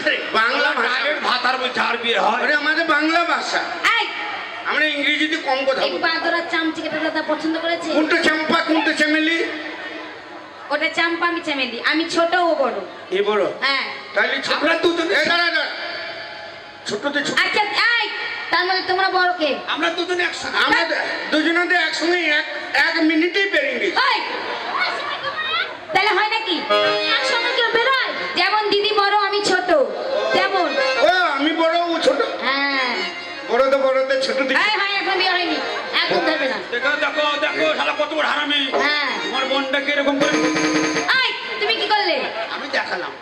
ভাষা রে, বাংলা ভাষা। ভাত আর বলছে আর বিয়ে হয়। ওরে আমাদের বাংলা ভাষা, এই আমরা ইংরেজিতে কম কথা এই বলি। পাদরা চামচিকেটা দাদা পছন্দ করেছে? কোনটা চাম্পা কোনটা চামেলি? ওটা চাম্পা, আমি চামেলি। আমি ছোট, ও বড়। এ বড়? হ্যাঁ। তাহলে ছোট আমরা দুজনে এ দাঁড়া দাঁড়া, ছোটতে ছোট। আচ্ছা এই তার মধ্যে তোমরা বড় কে? আমরা দুজনে একসাথে। আমরা দুজনে একসঙ্গে এক মিনিটেই বেরিয়ে গেছি। ওই তাহলে হয় নাকি একসঙ্গে কেউ বেরোয়? যেমন দিদি বড়, আমি ছোট, তেমন। ও আমি বড়, ও ছোট। হ্যাঁ বড়তে ছোট দিকে। এই হয়, এখন বিয়ে হয়নি, একদম ধরবে না। দেখো দেখো দেখো শালা কত বড় হারামি। হ্যাঁ। আমার বোনটাকে এরকম করে এই তুমি কি করলে? আমি দেখালাম।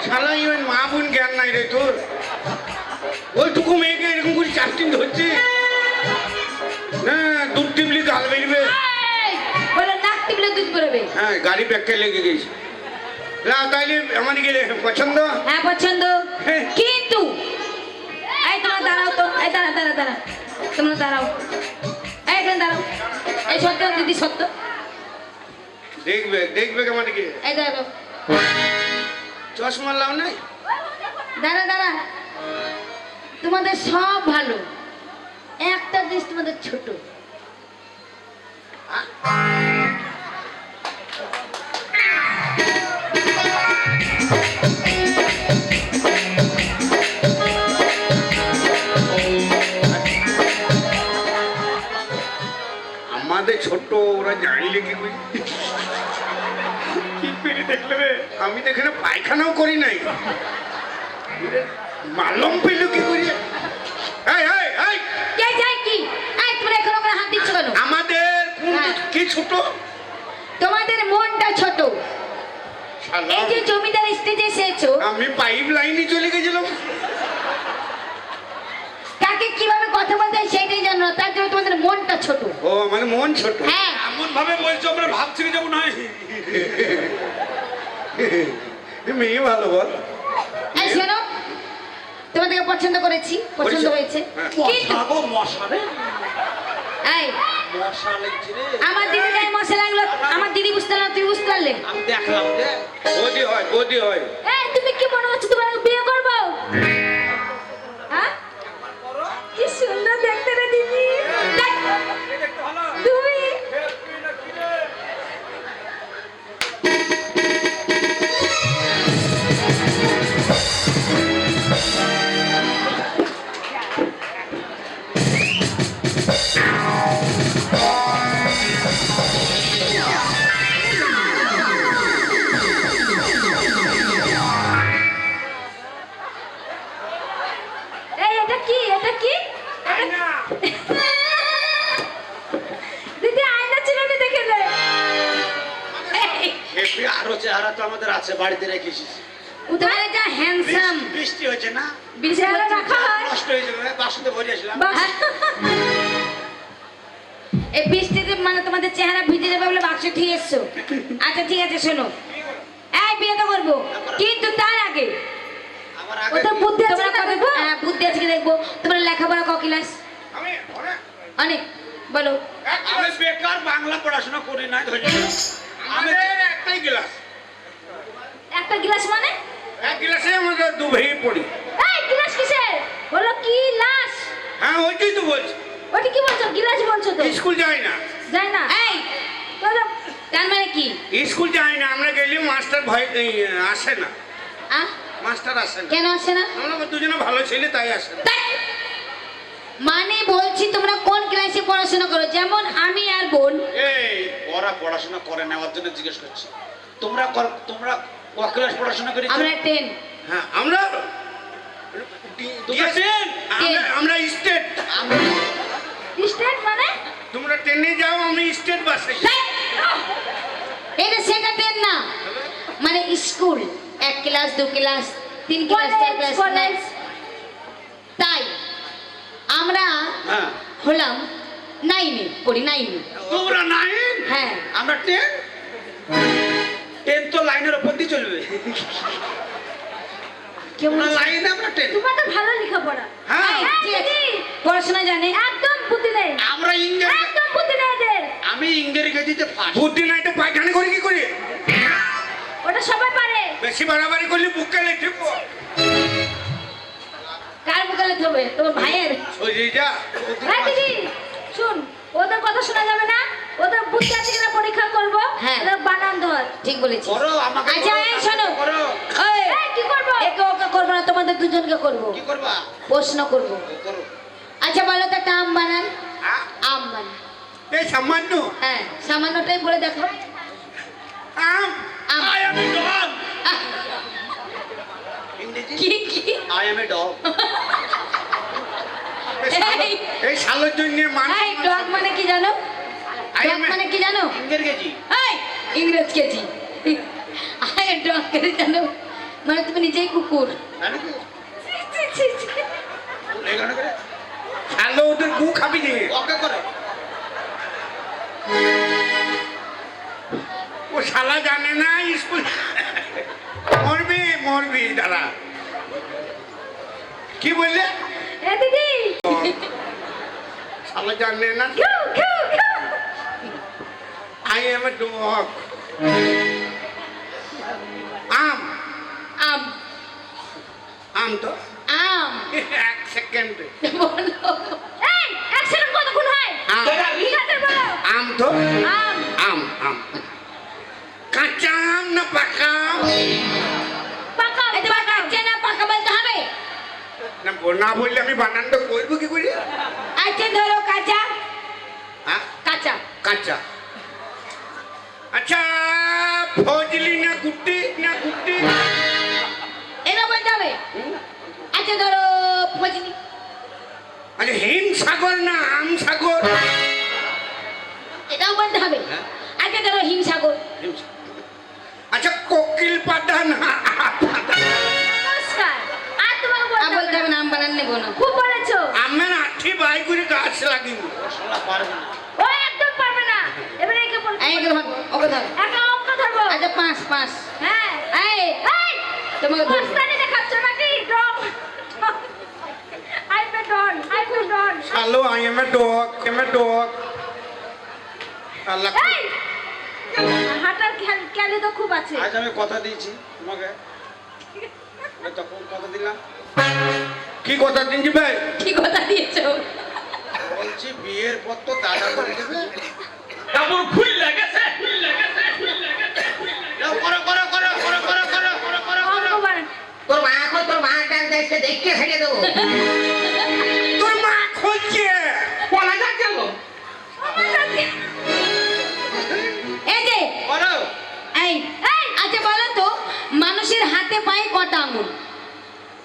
শালা ওই মা বোন জ্ঞান নাই রে তোর। ওইটুকু মেয়েকে এরকম করে চারটিন ধরছে না, দুধ টিপলি গাল বেরবে। এই বলে নাক টিপলে দুধ বেরোবে। হ্যাঁ গাড়ি ব্যাগকে লেগে গেছে না, তাইলে আমার কি পছন্দ? হ্যাঁ পছন্দ, হ্যাঁ। কিন্তু এই তোমরা দাঁড়াও তো, এই দাঁড়া দাঁড়া দাঁড়া, তোমরা দাঁড়াও, এই এখানে দাঁড়াও। এই সত্য দিদি, সত্য দেখবে দেখবে আমার কি এই দাঁড়াও, চশমা লাও নাই? দাঁড়া দাঁড়া। তোমাদের সব ভালো, একটা জিনিস তোমাদের ছোট। আমাদের ছোট, ওরা জানলে কি করে? কি করে দেখলে রে? আমি তো এখানে পায়খানাও করি নাই, মালম পেল কি করে? এই, এই, এই, কে যায় কি? এই তোমরা এখন ওখানে হাত দিচ্ছ কেন? আমাদের হ্যাঁ। কি ছোট? তোমাদের মনটা ছোট। শালা, এই যে জমিদার স্টেজে এসেছো, আমি পাইপ লাইনে চলে গেছিলাম। কাকে কিভাবে কথা বলতে হয় সেটাই জানো না, তার জন্য তোমাদের মনটা ছোট। ও মানে মন ছোট। হ্যাঁ এমন ভাবে বলছো আমরা ভাবছি কি যেমন হয়। মেয়ে ভালো বল। এই শোনো, তোমাদেরকে পছন্দ করেছি, পছন্দ হয়েছে, হ্যাঁ। কিন্তু মশা গো মশা রে, এই মশা লাগছে রে। আমার দিদি গায়ে মশা লাগলো, আমার দিদি বুঝতে পারলো, তুমি বুঝতে পারলে? আমি দেখলাম রে। বৌদি হয়, বৌদি হয়। এই তুমি কি মনে হচ্ছে তোমার বিয়ে করবো? হ্যাঁ কি সুন্দর দেখতে রে দিদি। দেখ, দেখতে ভালো। তুমি এই এটা কি, এটা কি? আয়না। দিদি আয়না ছিল না, দেখে নে। এই, হেপি আরো চেহারা তো আমাদের আছে, বাড়িতে রেখেছি। উদারে যা হ্যান্ডসাম। বৃষ্টি হয়েছে না, বিছানা রাখা হয়। নষ্ট হয়ে যাবে, বাসুতে ভরে আসলাম। এই বৃষ্টিতে মানে তোমাদের চেহারা ভিজে যাবে বলে বাক্স ঠিক এসছো। আচ্ছা ঠিক আছে, শোনো, এই বিয়ে তো করবো, কিন্তু তার আগে আমার ওটা আগে বুদ্ধি আছে না দেখবো। হ্যাঁ বুদ্ধি আছে কি দেখবো। তোমার লেখাপড়া ক ক্লাস? আমি অনেক, বলো। আমি বেকার, বাংলা পড়াশোনা করি না ধরে। আমি আমাদের একটাই গ্লাস, একটা গ্লাস মানে? এক গ্লাসে আমরা দু ভাই পড়ি। এই গ্লাস কিসের? বলো কি লাশ? হ্যাঁ ওইটাই তো বলছি, ওটা কি বলছো? গ্লাস বলছো তো? স্কুল যাই না। যায় না। এই বলো, তার মানে কি? স্কুল যাই না, আমরা গেলে মাস্টার ভয় আসে না, আ মাস্টার আসে না। কেন আসে না? আমরা দুজনে ভালো ছেলে তাই আসে না। তাই? মানে বলছি তোমরা কোন ক্লাসে পড়াশোনা করো? যেমন আমি আর বোন। এই পড়াশোনা করে নেওয়ার জন্য জিজ্ঞেস করছি। তোমরা তোমরা ক ক্লাস পড়াশোনা করেছো? আমরা 10। হ্যাঁ আমরা তোমরা 10? আমরা স্টেট, স্টেট মানে? তোমরা ট্রেনে যাও, আমি স্টেট বাসে। তাই? এটা সেটা 10 না, মানে school 1 class 2 class 3 class 4 class college. তাই আমরা হ্যাঁ, হলাম 9-এ পড়ি, 9-এ। তোমরা 9? হ্যাঁ আমরা 10। 10 তো লাইনের উপর দিয়ে চলবে। কেমন তোমরা লাইনে, আমরা 10। তোমার তো ভালো লেখাপড়া। হ্যাঁ। ঠিক আছে, পড়াশোনা জানে, একদম বুদ্ধি নেই, আমরা ইংরেজি, একদম বুদ্ধি নেই এদের। আমি ইংরেজিতে ফার্স্ট। বুদ্ধি নাই তো পায়খানা করে কি করে? ওটা সবাই পারে। বেশি বাড়াবাড়ি করলে বুকে লেগে কার মুখালে হবে তোমার ভাইয়ের? শরীরটা হ্যাঁ দিদি শুন, ওদের কথা শোনা যাবে না, ওদের বুদ্ধি আছে কিনা পরীক্ষা করবো। হ্যাঁ। ওদের বানান ধর। ঠিক বলেছি। করো আমাকে আচ্ছা করো, এই শোনো, করো ওই, এই, কি করবো? একে ওকে করবো না, তোমাদের দুজনকে করবো, কি করবা প্রশ্ন করবো। করো আচ্ছা বলো তো একটা আম বানান। আ- আম বানান। এই সামান্য হ্যাঁ সামান্যটাই বলে দেখো। আম আম। আই এম এ ডগ আহ, ইংরেজি কি কি? আই এম এ ডগ এই, এই শালোর জন্য মানুষ এই ডগ মানে কি জানো? I ডগ am a- মানে কি জানো? ইংরেজি এই ইংরেজ কেজি। আরে ডগ কেজি জানো? মানে তুমি নিজেই কুকুর। জানো কি ছি, ছি, ছি, ছি। এখানে করে শালো ওদের গু খাবি যে ওকে করে ও শালা জানে না স্কুল মরবি মরবি দাঁড়া কি বললে এ দিদি, শালা জানে না খেউ, খেউ, খেউ। আই এম এ ডগ আম আম আম তো আম এক সেকেন্ড বলো। এই, একসাথে কতক্ষণ হয়? আম ঠিক আছে, বলো। আম তো আম। আম আম কাঁচা আম না পাকা আম? পাকা, এই তোমার কাচ্চা না পাকা বলতে হবে? না না বললে আমি বানানটা করবো কি করে আচ্ছা ধরো কাঁচা। হ্যাঁ কাঁচা। কাঁচা আচ্ছা ফজলি না গুটি না গুটি এটা বলতে হবে। আচ্ছা ধরো ফজলি। আচ্ছা হিম সাগর না আম সাগর এটাও বলতে হবে। হ্যাঁ। আচ্ছা ধরো হিমসাগর। আচ্ছা কোকিল পাতা না আম পাতা? নমস্কার। আর তোমাকে আর বলতে হবে না, আম বানান নেবো না। খুব বলেছো। আমার আঠি বাই করে গাছ লাগিনি ও শালা পারবে না ও একদম পারবে না। এবারে একে বলবো। এই একে ধর, ওকে ধর। একা অঙ্ক ধরবো। আচ্ছা পাঁচ পাঁচ। হ্যাঁ। এই এই, তোমাকে ধর। মস্তানি দেখাচ্ছ নাকি? Don. I pay don, I pay don. Hello I am a dog আল্লাহ এই, হাঁটার ক্যালি তো খুব আছে। আজ আমি কথা দিয়েছি তোমাকে আমি তখন কথা দিলাম কি কথা দিনজি ভাই কি কথা দিয়েছো? বলছি বিয়ের পর তো দাদা করে দেবে কাপড় খুল লেগেছে যাও, করো করো করো করো করো করো করো করো অঙ্ক করো বানান। তোর মা এখন তোর মা ডাক দেখতে দেখতে ছেড়ে দেবো তোর মা খুঁজছে পলা যা গেল এই যে করো এই এই আচ্ছা বলো তো, মানুষের হাতে পায়ে কটা আঙুল?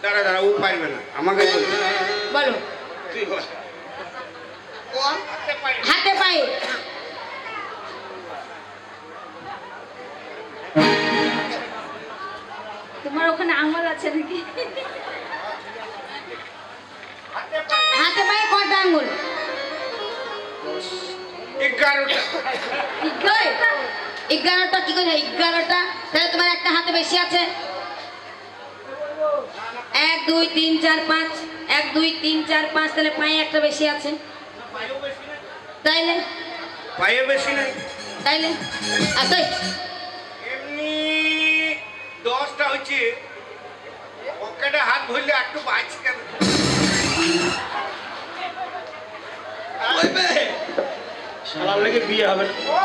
দাঁড়া দাঁড়া ও পারবে না আমাকে বলবে বলো। তুই বল হাতে পায়ে তোমার ওখানে আঙুল আছে নাকি? হাতে পায়ে কটা আঙুল? 11টা 11টা কি করে? 11টা? তাহলে তোমার একটা হাতে বেশি আছে। 1 2 3 4 5, 1 2 3 4 5, তাহলে পায়ে একটা বেশি আছে। তাইলে পায়ে বেশি নাই তাইলে আচ্ছা এমনি 10টা হচ্ছে পকেটে হাত ধরলে একটু বাঁচি কেন ওই বে শালার লেগে বিয়ে হবে না ও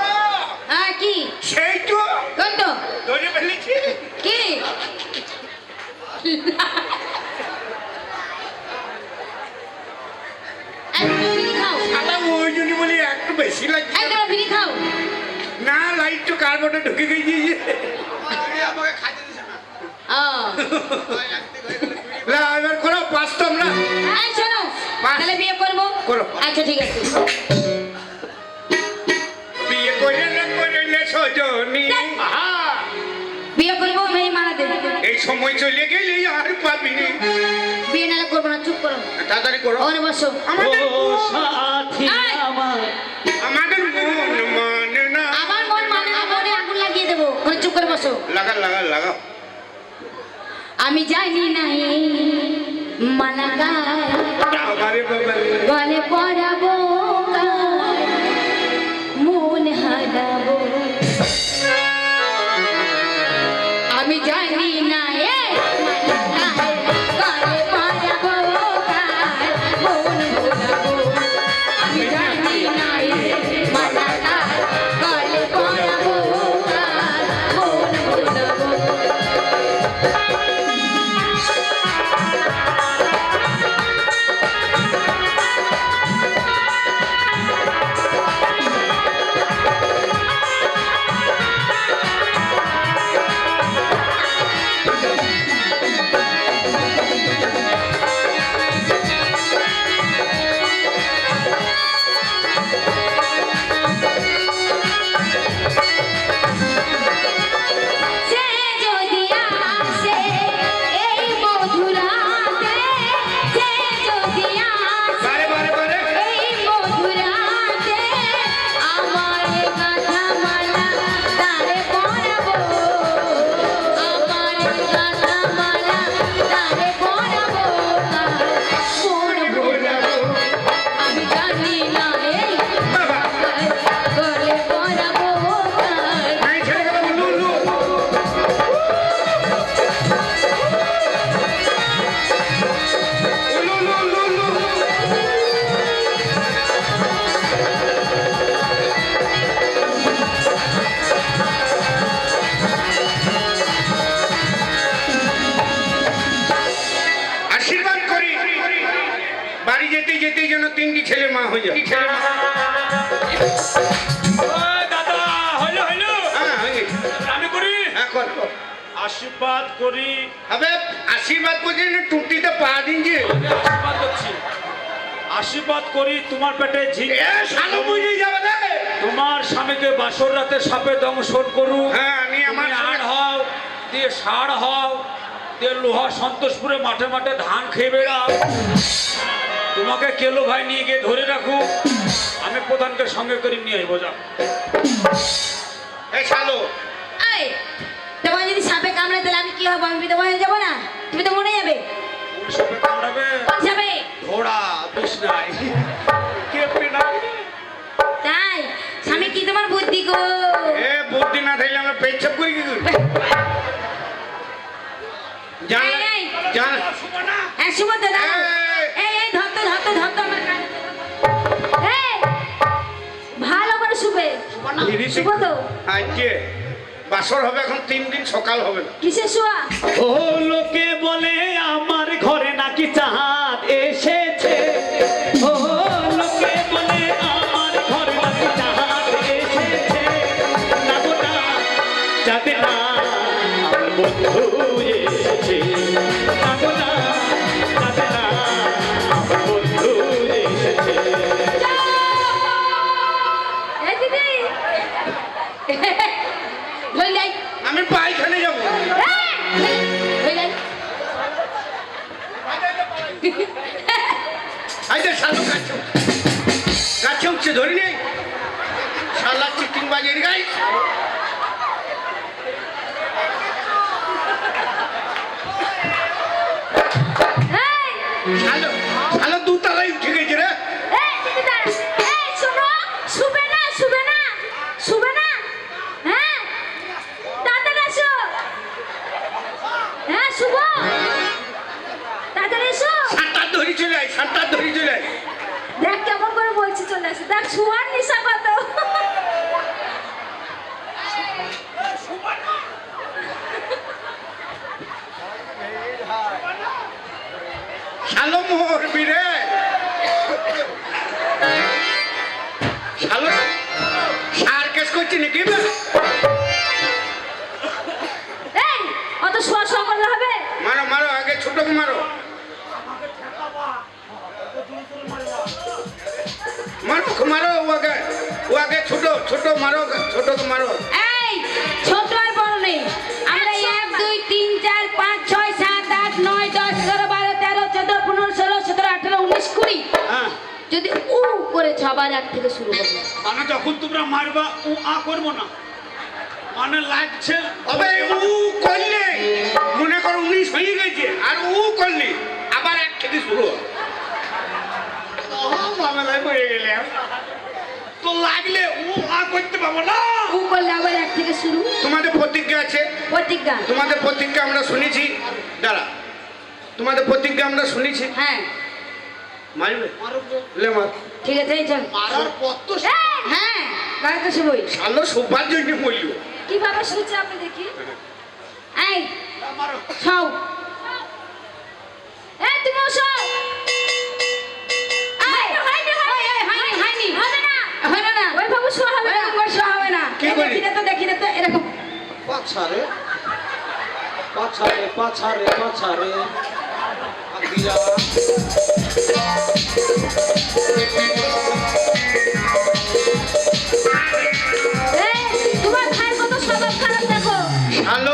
হ্যাঁ কি সেই তো কোনটা? ধরে ফেলেছি কি? বিড়ি খাও। শালা ওই জন্য বলি একটু বেশি লাগছে একদম বিড়ি খাও। না লাইট তো কার্বনে ঢুকে গেছে বিয়ে আমাকে খাইতে দিছে না ও ওই একদিক হয়ে গেলে বিড়ি না এবার করো পাঁচ তো আমরা এই শোনো, তাহলে বিয়ে করবো? করো। আচ্ছা ঠিক আছে। বিয়ে করে না করলে সজনী বিয়ে করবো, মেয়ে মারা দেবে। এই সময় চলে গেলে আর পাবি নি বিয়ে নাহলে করবো না, চুপ করো। তাড়াতাড়ি করো ওখানে বসো। আমাদের সাথী এই! আমার আমাদের মন মানে না আমার মন মানে না, মনে আগুন লাগিয়ে দেবো। ওখানে চুপ করে বসো। লাগা লাগা লাগা আমি জানি নাই মালাকা বাবারে বাবারে গলে পরাবো কার, মন হারাবো। আমি জানি তিনটি ছেলের মা হয়ে যাবে ওই দাদা হইলো হইলো হ্যাঁ হয়ে গেছে আমি করি হ্যাঁ কর কর। আশীর্বাদ করি আবে আশীর্বাদ করছি না টুটিতে পা দিন যে আমি আশীর্বাদ করছি আশীর্বাদ করি তোমার পেটে ঝিঙে এ শালো বুঝে যাবে না তোমার স্বামীকে বাসর রাতে সাপে দংশন করুক হ্যাঁ আমি আমার তুমি আড় হও দিয়ে ষাঁড় হও দিয়ে লোহা সন্তোষপুরে মাঠে মাঠে ধান খেয়ে বেড়াও তোমাকে কেলো ভাই নিয়ে গিয়ে ধরে রাখুক আমি প্রধানকে সঙ্গে করে নিয়ে আসবো যা এ শালো এই তোমার যদি সাপে কামড়ে তাহলে আমি কি হবো? আমি বিধবা হয়ে যাবো না? তুমি তো মরে যাবে। কোন সাপে কামড়াবে কোন সাপে? ঘোড়া বিষ্ণাই কে পেড়াবে তাই স্বামী কি তোমার বুদ্ধি গো? এ বুদ্ধি না থাকলে আমরা পেচ্ছাপ করি কি করি জান এই, এই। জান হ্যাঁ সুবোধ দাদা এই। এই এই ধরতো ধরতো ধরতো আমার কানে। এই, ভালো করে শুবে শুভ তো আজকে বাসর হবে এখন 3 দিন সকাল হবে না কিসে শোয়া ও লোকে বলে আমার ঘরে নাকি চাঁদ এসেছে ও লোকে বলে আমার ঘরে নাকি চাঁদ এসেছে না গো না যাতে না আমার বন্ধু এসেছে না গো না যাতে না আমার বন্ধু এসেছে এই দিদি ধরে যাই আমি পায়খানে যাবো ধরে যাই আইতে শালো গাছে উঠছে ধরি নেই শালা চিটিং বাজের গাই এই শালো শালো দুতলায় উঠে গেছে রে এই দিদি দাঁড়া এই শোনো শুবে না শুবে না শুবে না হ্যাঁ তাড়াতাড়ি এসো হ্যাঁ শুভ তাড়াতাড়ি এসো সাতটা ধরি চলে আয় 7টা ধরি চলে আয় দেখ কেমন করে বলছি চলে আসে দেখ শুয়ার নিশা কত শালো মরবি রে শালো সার কেস করছি নাকি বে? এই অত শোয়া শোয়া করলে হবে মারো মারো আগে ছোটকে মারো মারো মারো ও আগে ছোট ছোট মারো ছোটকে মারো এই ছোট আর বড় নেই আমরা 1 2 3 4 5 6 7 8 9 10 11 12 13 14 15 16 17 18 19 20 হ্যাঁ যদি উ করে সবার এক থেকে শুরু করবে মানে যখন তোমরা মারবা ও আ করবো না মানে লাগছে তবে উ করলে মনে করো 19 হয়ে গেছে আর উ করলে আবার এক থেকে শুরু হবে। মামলায় পড়ে গেলাম তো লাগলে ও আ করতে পারবো না উ করলে আবার এক থেকে শুরু তোমাদের প্রতিজ্ঞা আছে প্রতিজ্ঞা তোমাদের প্রতিজ্ঞা আমরা শুনেছি দাঁড়া তোমাদের প্রতিজ্ঞা আমরা শুনেছি হ্যাঁ মারবে লে মার ঠিক আছে এই চল মারার পর তো হ্যাঁ গাড়িতে শুবই শালো সোপার জন্য মরলো কিভাবে শুচ্ছে আপনি দেখি এই ছাও এই তুমি শোও হয়নি হবে না হলো না ওই বাবু শোয়া হবে না এরকম করে শোয়া হবে না কি এই করি? দেখি না তো এরকম পাছারে পাছারে পাছারে পাছারে আদিরা এই তোমার ভাই কত স্বভাব খারাপ দেখো শালো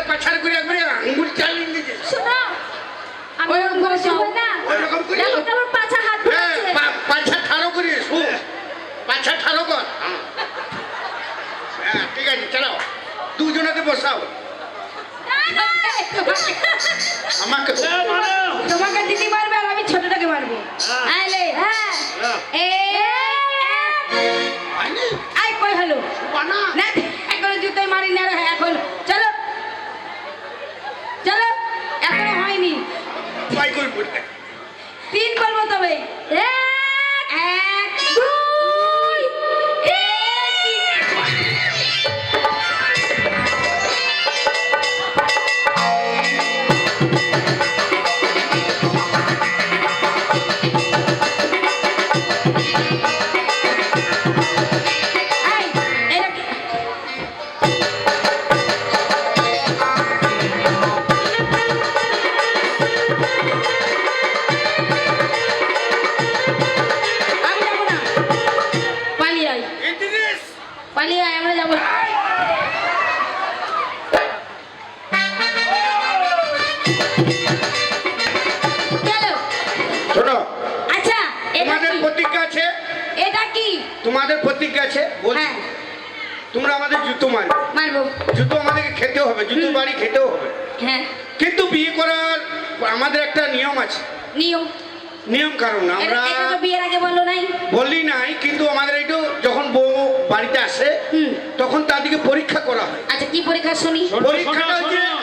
পাছার করে একবারে আঙ্গুল চালিয়ে দিয়েছে শোনো আমি ওরকম করে শুবো শোও। না ওরকম করে দেখো তোমার পাছা হাত হ্যাঁ, ধরেছে পাছা ঠাড়ো করে শু পাছা ঠাড়ো কর হ্যাঁ ঠিক আছে চালাও দুজনকে বসাও আমাকে মারো তোমাকে দিদি মারবে আর আমি ছোটটাকে মারবো আইলে হ্যাঁ পালিয়ে আয়, আমরা যাবো। গেল। শোনো, আচ্ছা, এটা তোমাদের কি? প্রতিজ্ঞা আছে, এটা কি? তোমাদের প্রতিজ্ঞা আছে, বলছি হ্যাঁ, তোমরা আমাদের জুতো মারবে, মারবো। জুতো আমাদেরকে খেতেও হবে, জুতো বাড়ি খেতেও হবে। হ্যাঁ, কিন্তু বিয়ে করার আমাদের একটা নিয়ম আছে। নিয়ম। নিয়ম কারণ আমরা এটা তো বিয়ের আগে বললো নাই। বলি নাই, কিন্তু আমাদের একটু যখন বউ বাড়িতে আসে হুম। তখন তাদেরকে পরীক্ষা করা হয়। আচ্ছা, কি পরীক্ষা শুনি? শোনো, পরীক্ষাটা শোনো, হচ্ছে- শোনো।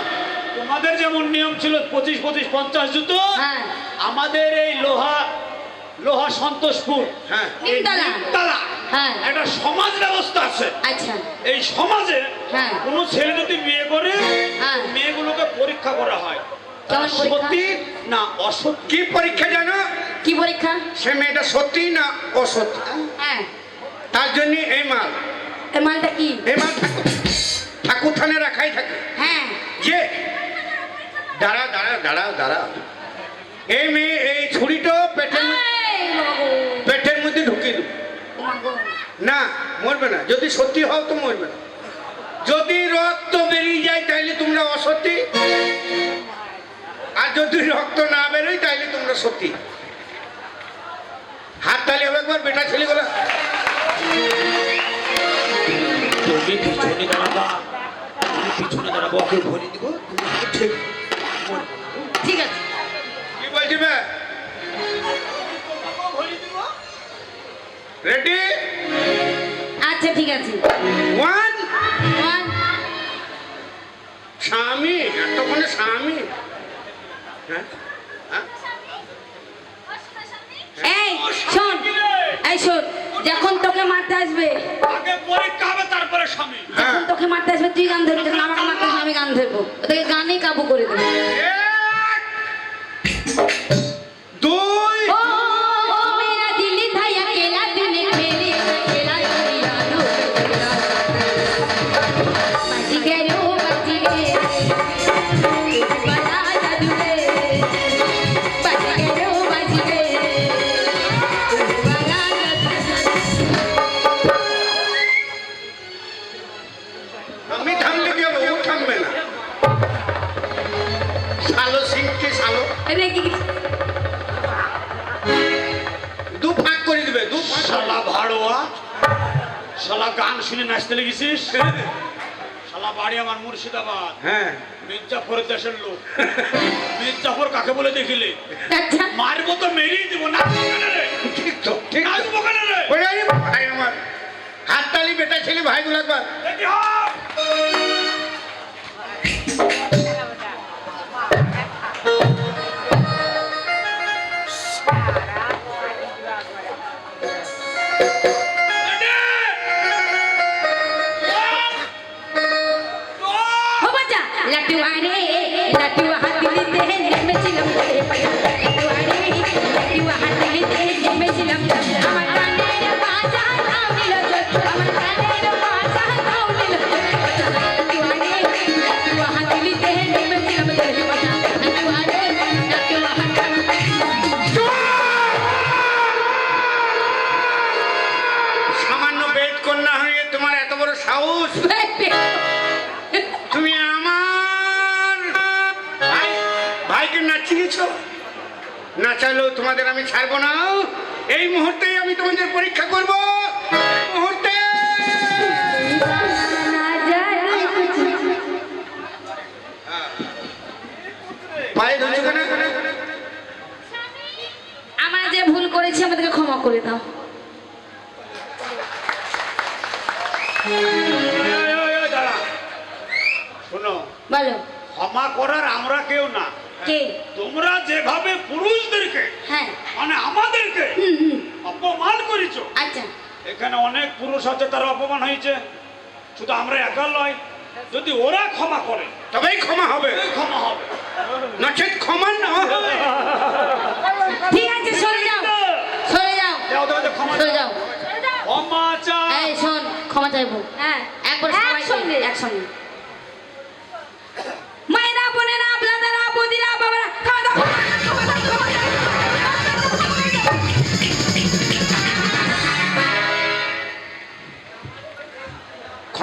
তোমাদের যেমন নিয়ম ছিল 25-50 জুতো, হ্যাঁ। আমাদের এই লোহা সন্তোষপুর হ্যাঁ, এই নিমতলা। নিমতলা হ্যাঁ। একটা সমাজ ব্যবস্থা আছে। আচ্ছা, এই সমাজে হ্যাঁ। কোনো ছেলে যদি বিয়ে করে, হ্যাঁ। মেয়েগুলোকে পরীক্ষা করা হয়, কেমন তারা পরীক্ষা? সত্যি না অসত্যি। কি পরীক্ষা জানো? কি পরীক্ষা? সে মেয়েটা সত্যি না অসত্যি, হ্যাঁ, তার জন্য এই মাল, এই মালটা কি? এই মাল ঠাকুর থানে রাখাই থাকে। হ্যাঁ, যে দাঁড়া দাঁড়া দাঁড়া দাঁড়া, এই মেয়ে এই ছুরিটা এই বাবা গো, পেটের মধ্যে ঢুকিয়ে দেবো। ও মা গো। না, মরবে না। যদি সত্যি হও তো মরবে না। যদি রক্ত বেরিয়ে যায় তাইলে তোমরা অসত্যি, আর যদি রক্ত না বেরোয় তাইলে তোমরা সত্যি। হাত তালি হবে একবার বেটা ছেলেগুলো। তুমি পিছনে দাঁড়াবা, তুমি পিছনে দাঁড়াবো, ওকে ভরে দিব, তুমি ঠিক মরবে। ঠিক আছে। কি বলছি বে? রেডি? আচ্ছা, ঠিক আছে। ওয়ান। ওয়ান। স্বামী এতক্ষণে স্বামী। হ্যাঁ হ্যাঁ? এই শোন, এই শোন, যখন তোকে মারতে আসবে, আগে পরীক্ষা হবে, তারপরে স্বামী। যখন তোকে মারতে আসবে তুই গান ধরবি, যখন আমাকে মারতে আসবে আমি গান ধরবো। তোকে গানে কাবু করে দেবো। এক, দুই। ओ मेरा दिल था अकेला, तूने मेरे अकेला किया रो तेरा। बच गए रो बच गए, बड़ा जादू है। बच गए रो बच गए, बड़ा जादू है। আমি থামলে কি হবে? ও থামবে না। শালো সিংকে শালো अरे की দু ফাঁক করে দিবে, দু ফাঁক। শালা ভাড়োয়া, শালা গান শুনে নাচতে লেগেছিস। শালা বাড়ি আমার মুর্শিদাবাদ, হ্যাঁ, মির্জাফরের দেশের লোক। মির্জাফর কাকে বলে দেখিলে? अच्छा মারবো তো মেরেই দিব না। ঠিক তো, ঠিক তো। নাচবো কেন রে? ওরে আরে ভাই আমার, হাততালি বেটা ছেলে ভাইগুলো একবার। দেখি হাত। हो बच्चा लटुआ रे लटुआ हाथ लेते हैं दिल में चिलम तेरे पया लटुआ रे लटुआ हाथ लेते हैं दिल में चिलम আমার কানের বাজা নাও নিল আমার কানের বাজা নাও নিল लटुआ रे लटुआ हाथ लेते हैं दिल में चिलम तेरे पया लटुआ रे लटुआ हाथ সামান্য বেদ কন্যা হয়ে তোমার এত বড় সাহস! তুমি আমার ভাইকে নাচিয়েছ। নাচালেও তোমাদের আমি ছাড়বো না। এই মুহূর্তেই আমি তোমাদের পরীক্ষা করব। এই মুহূর্তে না জানি কুছ পায়ে ধরছো কেন? আমরা যে ভুল করেছি আমাদেরকে ক্ষমা করে দাও। দাঁড়া, শোনো, বলো ক্ষমা করার আমরা কেউ না। কে? তোমরা যেভাবে পুরুষদেরকে হ্যাঁ, মানে আমাদেরকে অপমান করেছো, আচ্ছা এখানে অনেক পুরুষ আছে তারা অপমান হয়েছে, শুধু আমরা একা নয়। যদি ওরা ক্ষমা করে তবেই ক্ষমা হবে, তবেই ক্ষমা হবে। নচেত ক্ষমা না হবে। ঠিক আছে, সরে যাও সরে যাও যাও, যাও, যাও, ক্ষমা সরে চাও। যাও। ক্ষমা চাও। এই শোন, ক্ষমা চাইবো। হ্যাঁ একবার সবাই একসঙ্গে। একসঙ্গে। মায়েরা বোনেরা আপনারা বৌদিরা বাবারা খাওয়া দাওয়া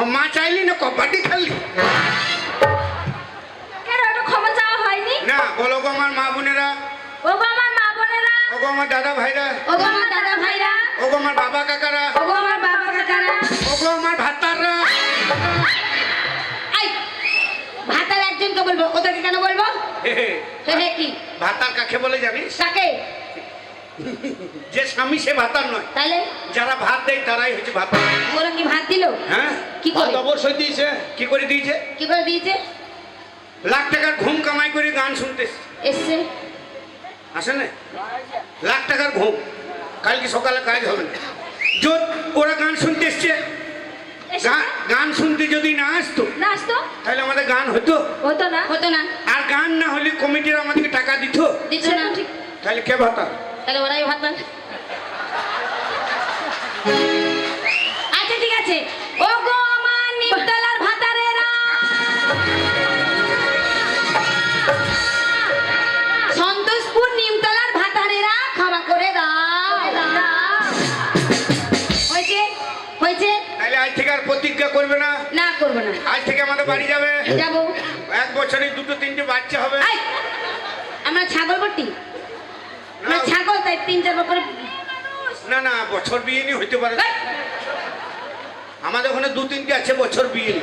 ক্ষমা চাইলি না কবাডি খেললি? কেন ওটা ক্ষমা চাওয়া হয়নি? না, বলো গো আমার মা বোনেরা, ও গো আমার মা বোনেরা, ও গো আমার দাদা ভাইরা, ও গো আমার দাদা ভাইরা, ও গো আমার বাবা কাকারা, ও গো আমার বাবা কাকারা, ও গো আমার ভাতাররা। এই ভাতার একজনকে বলবো, ওদেরকে কেন বলবো? হে হে, হে হে কি? ভাতার কাকে বলে জানিস? তাকে যে স্বামী সে ভাতার নয়, তাহলে যারা ভাত দেয় তারাই হচ্ছে ভাতার। ওরা কি ভাত দিলো? হ্যাঁ, কি করে? ভাত অবশ্যই দিয়েছে। কি করে দিয়েছে? কি করে দিয়েছে? লাখ টাকার ঘুম কামাই করে গান শুনতে এসছে আসে না? লাখ টাকার ঘুম, কালকে সকালে কাজ হবে না। যদি ওরা গান শুনতে এসছে, এসে গান শুনতে যদি না আসতো না আসতো? তাহলে আমাদের গান হতো? হতো না। হতো না, আর গান না হলে কমিটির আমাদেরকে টাকা দিত? দিত না। ঠিক। তাহলে কে ভাতা? তাহলে ওরাই ভাত পান। আচ্ছা ঠিক আছে, ও গো আমার নিমতলার ভাতারেরা, সন্তোষপুর নিমতলার ভাতারেরা, ক্ষমা করে দাও। হয়েছে হয়েছে, তাহলে আজ থেকে আর প্রতিজ্ঞা করবে না? না করবো না, আজ থেকে আমাদের বাড়ি যাবে, যাবো। এক বছরে 2-3টে বাচ্চা হবে। এই, আমরা ছাগল বটি না, না, ছাগল তাই 3-4 বছর। না না, বছর বিয়ে নি হইতে পারে। এই, আমাদের ওখানে 2-3টে আছে বছর বিয়ে নি।